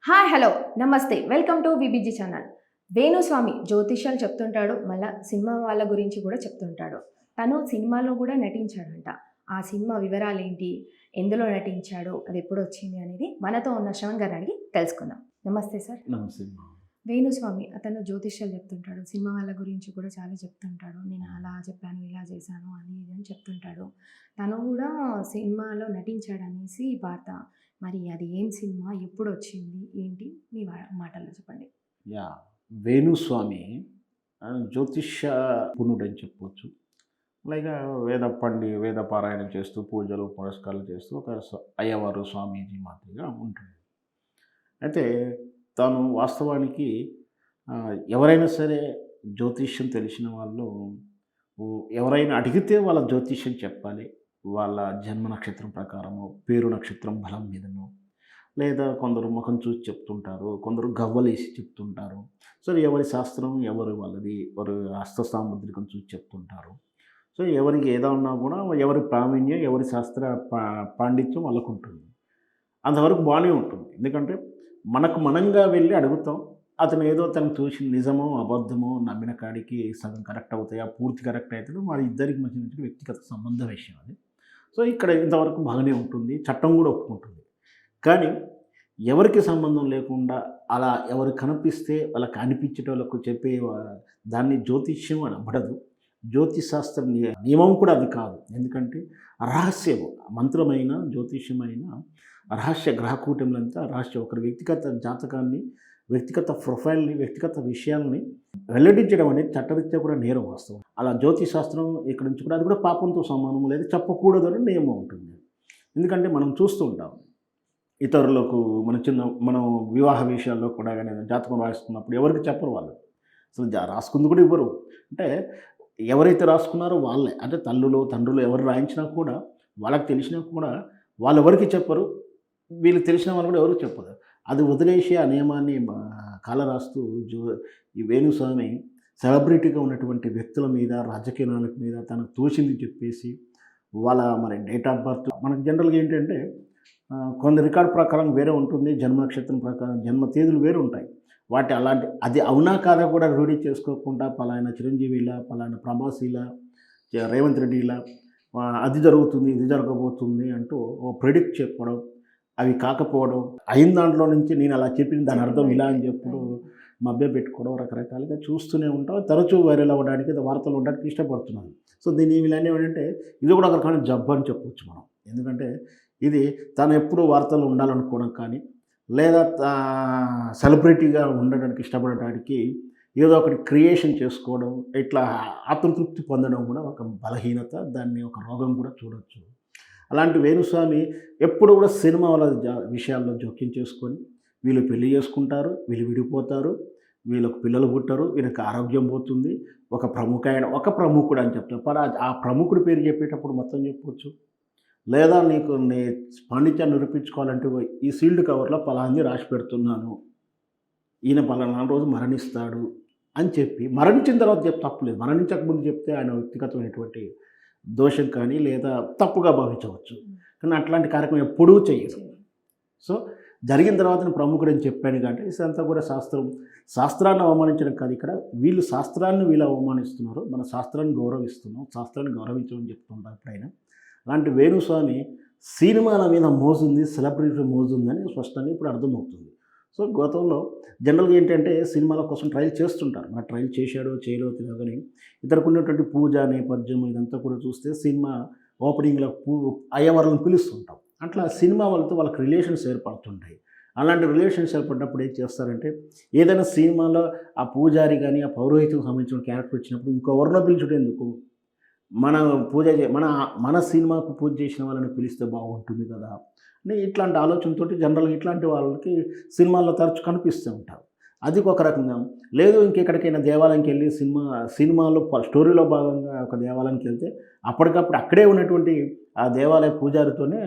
Hi hello నమస్తే welcome to VBG channel. Venuswamy జ్యోతిష్యాలు చెప్తుంటాడు, మళ్ళీ సినిమా వాళ్ళ గురించి కూడా చెప్తుంటాడు. తను సినిమాలో కూడా నటించాడంట. ఆ సినిమా వివరాలు ఏంటి, ఎందులో నటించాడు, అది ఎప్పుడు వచ్చింది అనేది మనతో ఉన్న శ్రవణ్ గారు అడిగి తెలుసుకుందాం. నమస్తే సార్. నమస్తే. వేణుస్వామి అతను జ్యోతిష్యాలు చెప్తుంటాడు, సినిమా వాళ్ళ గురించి కూడా చాలా చెప్తుంటాడు. నేను అలా చెప్పాను, ఇలా చేశాను అని ఇది అని చెప్తుంటాడు. తను కూడా సినిమాలో నటించాడు అనేసి వార్త. మరి అది ఏం సినిమా, ఎప్పుడు వచ్చింది, ఏంటి, మీ మాటల్లో చెప్పండి. వేణుస్వామి జ్యోతిష్య పుణ్యుడు అని చెప్పవచ్చు. అలాగే వేద పారాయణం చేస్తూ పూజలు పురస్కారాలు చేస్తూ ఒక అయ్యవారు స్వామీజీ మాదిరిగా ఉంటుంది. అయితే తాను వాస్తవానికి ఎవరైనా సరే జ్యోతిష్యం తెలిసిన వాళ్ళు ఎవరైనా అడిగితే వాళ్ళ జ్యోతిష్యం చెప్పాలి. వాళ్ళ జన్మ నక్షత్రం ప్రకారము, పేరు నక్షత్రం బలం మీదనో, లేదా కొందరు ముఖం చూసి చెప్తుంటారు, కొందరు గవ్వలేసి చెప్తుంటారు. సో ఎవరి శాస్త్రం ఎవరు వాళ్ళది, ఎవరు హస్త సాముద్రికం చూసి చెప్తుంటారు. సో ఎవరికి ఏదో ఉన్నా కూడా ఎవరి ప్రావీణ్యం, ఎవరి శాస్త్ర పాండిత్యం వాళ్ళకు ఉంటుంది. అంతవరకు బాగానే ఉంటుంది. ఎందుకంటే మనకు మనంగా వెళ్ళి అడుగుతాం. అతను ఏదో తను చూసి నిజమో అబద్ధమో నమ్మిన కాడికి సగం కరెక్ట్ అవుతాయా, పూర్తి కరెక్ట్ అవుతాయో మరి ఇద్దరికి మధ్య వ్యక్తిగత సంబంధ విషయం అది. సో ఇక్కడ ఇంతవరకు బాగానే ఉంటుంది, చట్టం కూడా ఒప్పుకుంటుంది. కానీ ఎవరికి సంబంధం లేకుండా అలా ఎవరు కనిపిస్తే వాళ్ళకి అనిపించేటోళ్ళకు చెప్పే దాన్ని జ్యోతిష్యం అని అవ్వడదు. జ్యోతిశాస్త్ర నియమం కూడా అది కాదు. ఎందుకంటే రహస్యం, మంత్రమైన జ్యోతిష్యమైన రహస్య గ్రహకూటములంతా రహస్యం. ఒకరి వ్యక్తిగత జాతకాన్ని, వ్యక్తిగత ప్రొఫైల్ని, వ్యక్తిగత విషయాల్ని వెల్లడించడం అనేది చట్టరీత్యా కూడా నేరం వాస్తవం. అలా జ్యోతిశాస్త్రం ఇక్కడ నుంచి కూడా అది కూడా పాపంతో సమానం, లేదు చెప్పకూడదు అని నియమం ఉంటుంది. ఎందుకంటే మనం చూస్తూ ఉంటాం ఇతరులకు మనం వివాహ విషయాల్లో కూడా కానీ జాతకం రాసుకున్నప్పుడు ఎవరికి చెప్పరు వాళ్ళు. అసలు రాసుకుంది కూడా ఇవ్వరు. అంటే ఎవరైతే రాసుకున్నారో వాళ్ళే, అంటే తల్లులు తండ్రులు ఎవరు రాయించినా కూడా వాళ్ళకి తెలిసినా కూడా వాళ్ళు ఎవరికి చెప్పరు. వీళ్ళకి తెలిసిన వాళ్ళు కూడా ఎవరికి చెప్పరు. అది వదిలేసి ఆ నియమాన్ని కాల రాస్తూ ఈ వేణుస్వామి సెలబ్రిటీగా ఉన్నటువంటి వ్యక్తుల మీద, రాజకీయ నాయకుల మీద తనకు తోచింది చెప్పేసి వాళ్ళ మరి డేట్ ఆఫ్ బర్త్ మనకు జనరల్గా ఏంటంటే కొంత రికార్డ్ ప్రకారం వేరే ఉంటుంది, జన్మ నక్షత్రం ప్రకారం జన్మ తేదీలు వేరు ఉంటాయి. వాటి అలాంటి అది అవునా కాదా కూడా రూఢీ చేసుకోకుండా పలానా చిరంజీవిలా, పలానా ప్రభాసిలా, రేవంత్ రెడ్డిలా అది జరుగుతుంది, ఇది జరగబోతుంది అంటూ ప్రెడిక్ట్ చెప్పడం, అవి కాకపోవడం, అయిన దాంట్లో నుంచి నేను అలా చెప్పిన దాని అర్థం ఇలా అని చెప్పుడు మభ్య పెట్టుకోవడం రకరకాలుగా చూస్తూనే ఉంటాం. తరచూ వైరల్ అవ్వడానికి, వార్తలు ఉండడానికి ఇష్టపడుతున్నాను. సో దీని ఇలానే ఏంటంటే ఇది కూడా ఒక రకమైన జబ్బు అని చెప్పవచ్చు మనం. ఎందుకంటే ఇది తను ఎప్పుడు వార్తలు ఉండాలనుకోవడం కానీ, లేదా సెలబ్రిటీగా ఉండడానికి ఇష్టపడటానికి ఏదో ఒకటి క్రియేషన్ చేసుకోవడం, ఇట్లా ఆత్మతృప్తి పొందడం కూడా ఒక బలహీనత, దాన్ని ఒక రోగం కూడా చూడవచ్చు. అలాంటి వేణుస్వామి ఎప్పుడు కూడా సినిమా వాళ్ళ విషయాల్లో జోక్యం చేసుకొని వీళ్ళు పెళ్లి చేసుకుంటారు, వీళ్ళు విడిపోతారు, వీళ్ళకు పిల్లలు పుట్టరు, వీళ్ళకి ఆరోగ్యం పోతుంది, ఒక ప్రముఖుడు అని చెప్తారు. ఆ ప్రముఖుడి పేరు చెప్పేటప్పుడు మొత్తం చెప్పవచ్చు. లేదా నీకు నీ పాండిత్యాన్ని నిరూపించుకోవాలంటే ఈ సీల్డ్ కవర్లో పలాంది రాసి పెడుతున్నాను, ఈయన పలానా రోజు మరణిస్తాడు అని చెప్పి మరణించిన తర్వాత చెప్తే తప్పులేదు. మరణించకముందు చెప్తే ఆయన వ్యక్తిగతమైనటువంటి దోషం కానీ లేదా తప్పుగా భావించవచ్చు. కానీ అట్లాంటి కార్యక్రమం ఎప్పుడూ చేయదు. సో జరిగిన తర్వాత నేను ప్రముఖుడు అని చెప్పాను కాబట్టి ఇదంతా కూడా శాస్త్రాన్ని అవమానించడం కాదు. ఇక్కడ వీళ్ళు శాస్త్రాన్ని వీళ్ళు అవమానిస్తున్నారు, మన శాస్త్రాన్ని గౌరవిస్తున్నాం, శాస్త్రాన్ని గౌరవించమని చెప్తుంటారు ఎప్పుడైనా. అలాంటి వేణుస్వామి సినిమాల మీద మోజుంది, సెలబ్రిటీ మోజుందని స్పష్టంగా ఇప్పుడు అర్థమవుతుంది. సో గతంలో జనరల్గా ఏంటంటే సినిమాల కోసం ట్రయల్ చేస్తుంటారు. మరి ట్రయల్ చేశాడో చేయడో తెలియదు కానీ ఇతరుకు ఉన్నటువంటి పూజ నేపథ్యం ఇదంతా కూడా చూస్తే సినిమా ఓపెనింగ్లో అయ్యవాళ్ళని పిలుస్తుంటాం. అట్లా సినిమా వాళ్ళతో వాళ్ళకి రిలేషన్స్ ఏర్పడుతుంటాయి. అలాంటి రిలేషన్స్ ఏర్పడినప్పుడు ఏం చేస్తారంటే ఏదైనా సినిమాలో ఆ పూజారి కానీ ఆ పౌరోహిత్యం సంబంధించిన క్యారెక్టర్ వచ్చినప్పుడు ఇంకెవరినో పిలిచుడు ఎందుకు, మన సినిమాకు పూజ చేసిన వాళ్ళని పిలిస్తే బాగుంటుంది కదా అని ఇట్లాంటి ఆలోచనతోటి జనరల్గా ఇట్లాంటి వాళ్ళకి సినిమాల్లో తరచు కనిపిస్తూ ఉంటారు. అది ఒక రకంగా. లేదు ఇంకెక్కడికైనా దేవాలయంకి వెళ్ళి సినిమాలో స్టోరీలో భాగంగా ఒక దేవాలయానికి వెళ్తే అప్పటికప్పుడు అక్కడే ఉన్నటువంటి ఆ దేవాలయ పూజారితోనే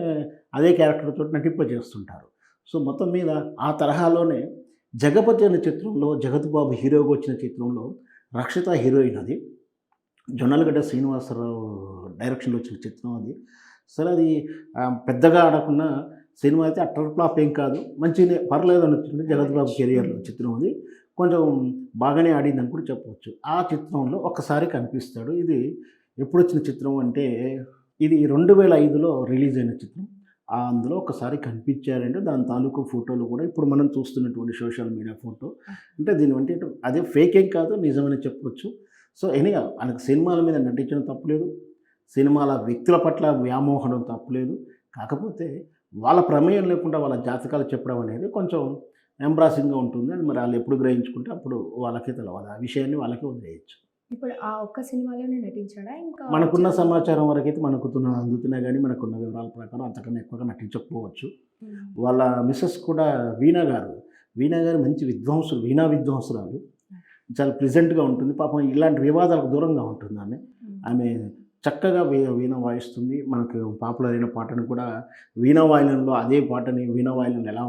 అదే క్యారెక్టర్తో నటింపజేస్తుంటారు. సో మొత్తం మీద ఆ తరహాలోనే జగపతి అనే చిత్రంలో జగత్ బాబు హీరోగా వచ్చిన చిత్రంలో రక్షిత హీరోయిన్ అది. జొన్నలగడ్డ శ్రీనివాసరావు డైరెక్షన్‌లో వచ్చిన చిత్రం అది. సరే అది పెద్దగా ఆడకున్నా సినిమా అయితే అట్టర్ ఫ్లాప్ ఏం కాదు. మంచినే పర్లేదు అనొచ్చు. జగత్ బాబు కెరియర్‌లో చిత్రం అది. కొంచెం బాగానే ఆడిందని కూడా చెప్పవచ్చు. ఆ చిత్రంలో ఒక్కసారి కనిపిస్తాడు. ఇది ఎప్పుడొచ్చిన చిత్రం అంటే ఇది 2005లో రిలీజ్ అయిన చిత్రం. అందులో ఒకసారి కనిపించారంటే దాని తాలూకు ఫోటోలు కూడా ఇప్పుడు మనం చూస్తున్నటువంటి సోషల్ మీడియా ఫోటో. అంటే దీన్ని అంటే అదే ఫేక్ ఏం కాదు నిజమని చెప్పొచ్చు. సో, ఎనీహౌ ఆయనకు సినిమాల మీద నటించడం తప్పులేదు. సినిమాల వ్యక్తుల పట్ల వ్యామోహడం తప్పులేదు. కాకపోతే వాళ్ళ ప్రమేయం లేకుండా వాళ్ళ జాతకాలు చెప్పడం అనేది కొంచెం ఎంబ్రాసింగ్‌గా ఉంటుంది. అది మరి ఆళ్ళు ఎప్పుడు గ్రహించుకుంటే అప్పుడు వాళ్ళకే తెలవాలి. ఆ విషయాన్ని వాళ్ళకే వదిలేయొచ్చు. ఇప్పుడు ఆ ఒక్క సినిమాలోనే నటించాడా? ఇంకా మనకున్న సమాచారం వరకైతే అందుతున్నాయి గానీ, మనకున్న వివరాల ప్రకారం అంతకన్నా ఎక్కువగా నటించకపోవచ్చు. హ్మ్. వాళ్ళ మిసెస్ కూడా వీణా గారు. వీణా గారు మంచి విద్వాంసులు, వీణా విద్వాంసురాలు. చాలా ప్లెజెంట్‌గా ఉంటుంది. పాపం ఇలాంటి వివాదాలకు దూరంగా ఉంటుందామె. హ్మ్. ఆమె చక్కగా వీణ వాయిస్తుంది. మనకు పాపులర్ అయిన పాటను కూడా వీణా వాయినంలో అదే పాటని వీణా వాయినంలో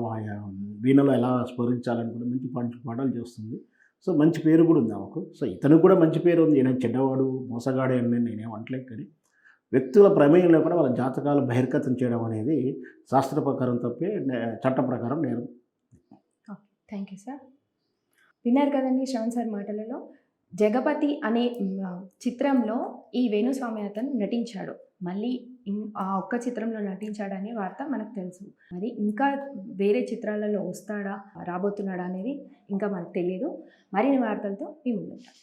వీణలో ఎలా స్మరించాలని కూడా మంచి మంచి పాటలు చేస్తుంది. సో, మంచి పేరు కూడా ఉంది ఆమెకు. సో, ఇతనికి కూడా మంచి పేరు ఉంది. ఈయన చెడ్డవాడు, మోసగాడే అని నేనేం అనట్లేదు కానీ, వ్యక్తుల ప్రమేయం లేకుండా వాళ్ళ జాతకాలు బహిర్గతం చేయడం అనేది శాస్త్ర ప్రకారం తప్పే, చట్ట ప్రకారం నేరం. ఓకే. Thank you sir. విన్నారు కదండి శ్రవణ్ సార్ మాటలలో. 'జగపతి' అనే చిత్రంలో ఈ వేణుస్వామి అతను నటించాడు. మళ్ళీ ఆ ఒక్క చిత్రంలో నటించాడనే వార్త మనకు తెలుసు. మరి ఇంకా వేరే చిత్రాలలో వస్తాడా, రాబోతున్నాడా అనేది ఇంకా మనకు తెలీదు. మరిన్ని వార్తలతో మీ ముందుంటాం.